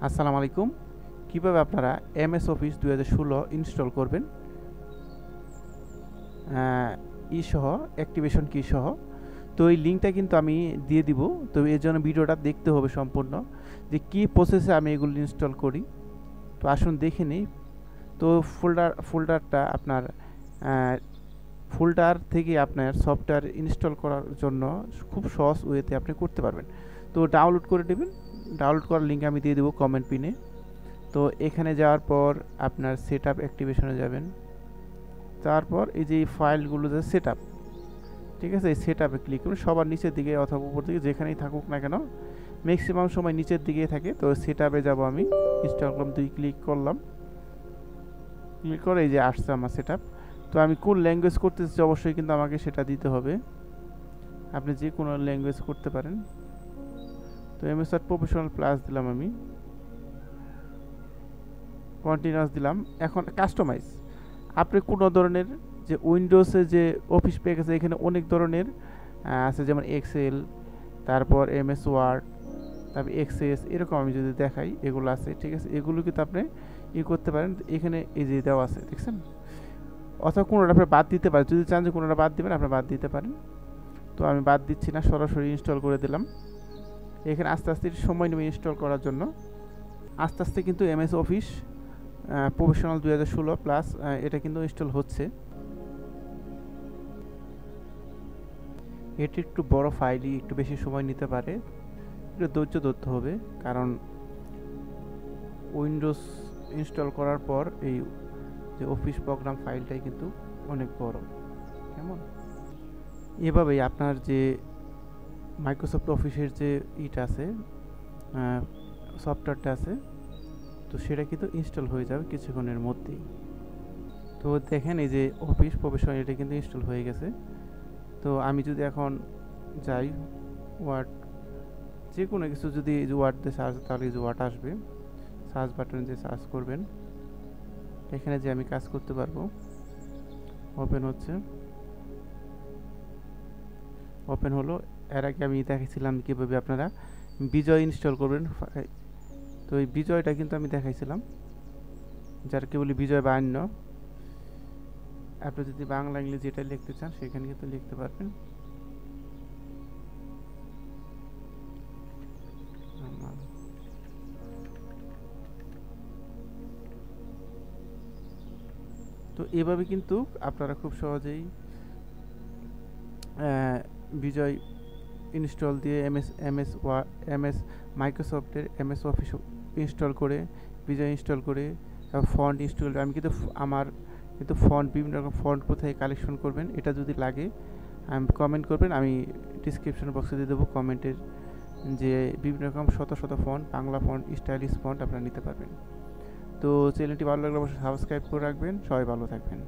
আসসালামু আলাইকুম। কিভাবে আপনারা এমএস অফিস 2016 ইনস্টল করবেন ই সহ, অ্যাক্টিভেশন কি সহ। তো এই লিঙ্কটা কিন্তু আমি দিয়ে দিব। তো এর জন্য ভিডিওটা দেখতে হবে সম্পূর্ণ, যে কি প্রসেসে আমি এগুলো ইনস্টল করি। তো আসুন দেখে নিই। তো ফোল্ডারটা আপনার ফোল্ডার থেকে আপনার সফটওয়্যার ইনস্টল করার জন্য খুব সহজ ওয়েতে আপনি করতে পারবেন। তো ডাউনলোড করে নেবেন। ডাউনলোড করার লিঙ্ক আমি দিয়ে দেবো কমেন্ট পিনে। তো এখানে যাওয়ার পর আপনার সেটআপ অ্যাক্টিভেশনে যাবেন। তারপর এই যে ফাইলগুলো যে সেটআপ, ঠিক আছে, এই সেটআপে ক্লিক করুন। সবার নিচের দিকে অথবা উপর দিকে যেখানেই থাকুক না কেন, ম্যাক্সিমাম সময় নিচের দিকেই থাকে। তো সেটআপে যাব আমি, ইনস্টল করলাম, ক্লিক করলাম। ক্লিক করে এই যে আসছে আমার সেটআপ। তো আমি কোন ল্যাঙ্গুয়েজ করতেছি অবশ্যই কিন্তু আমাকে সেটা দিতে হবে। আপনি যে কোনো ল্যাঙ্গুয়েজ করতে পারেন। তো এমএস ওয়ার্ড প্রফেশনাল প্লাস দিলাম আমি, কন্টিনিউয়াস দিলাম। এখন কাস্টমাইজ, আপনি কোনো ধরনের যে উইন্ডোজে যে অফিস প্যাকেজ এখানে অনেক ধরনের আছে, যেমন এক্সেল, তারপর এমএস ওয়ার্ড, তারপর এক্সেস, এরকম আমি যদি দেখাই এগুলো আছে, ঠিক আছে। এগুলো কিন্তু আপনি করতে পারেন। এখানে এই যে দেওয়া আছে দেখছেন, অথবা কোনোটা আপনি বাদ দিতে পারেন। যদি চান যে কোনোটা বাদ দিবেন আপনি বাদ দিতে পারেন। তো আমি বাদ দিচ্ছি না, সরাসরি ইনস্টল করে দিলাম। এখানে আস্তে আস্তে সময় নেবে ইনস্টল করার জন্য। আস্তে আস্তে কিন্তু এমএস অফিস প্রফেশনাল 2016 প্লাস এটা কিন্তু ইনস্টল হচ্ছে। এটি একটু বড় ফাইলই, একটু বেশি সময় নিতে পারে, একটু ধৈর্য ধরতে হবে, কারণ উইন্ডোজ ইনস্টল করার পর এই যে অফিস প্রোগ্রাম ফাইলটাই কিন্তু অনেক বড়। কেমন, এভাবেই আপনার যে মাইক্রোসফট অফিসের যে ইটা আছে, সফটওয়্যারটা আছে, তো সেটা কিন্তু ইনস্টল হয়ে যাবে কিছুক্ষণের মধ্যেই। তো দেখেন এই যে অফিস প্রফেশনাল এটা কিন্তু ইনস্টল হয়ে গেছে। তো আমি যদি এখন যাই ওয়ার্ড, যে কোনো কিছু যদি ওয়ার্ড দিয়ে সার্চ, তাহলে যে ওয়ার্ড আসবে, সার্চ বাটনে যে সার্চ করবেন, এখানে যে আমি কাজ করতে পারবো। ওপেন হচ্ছে, ওপেন হলো। এর আগে আমি দেখাইছিলাম কীভাবে আপনারা বিজয় ইনস্টল করবেন। তো এই বিজয়টা কিন্তু আমি দেখাইছিলাম, যার কি বলি বিজয় বা অন্য। আপনি যদি বাংলা ইংরেজি যেটা লিখতে চান সেখানে কিন্তু লিখতে পারবেন। তো এভাবে কিন্তু আপনারা খুব সহজেই বিজয় ইনস্টল দিয়ে এমএস মাইক্রোসফটের এমএস অফিস ইনস্টল করে, বিজয় ইনস্টল করে, ফন্ট ইনস্টল। আমি কিন্তু আমার কিন্তু ফন্ট, বিভিন্ন রকম ফন্ট কোথায় কালেকশন করবেন এটা যদি লাগে আমি কমেন্ট করবেন, আমি ডিসক্রিপশন বক্সে দিয়ে দেবো কমেন্টের, যে বিভিন্ন রকম শত শত font, Bangla font, stylish font আপনারা নিতে পারবেন। তো চ্যানেলটি ভালো লাগলে অবশ্যই সাবস্ক্রাইব করে রাখবেন। সবাই ভালো থাকবেন।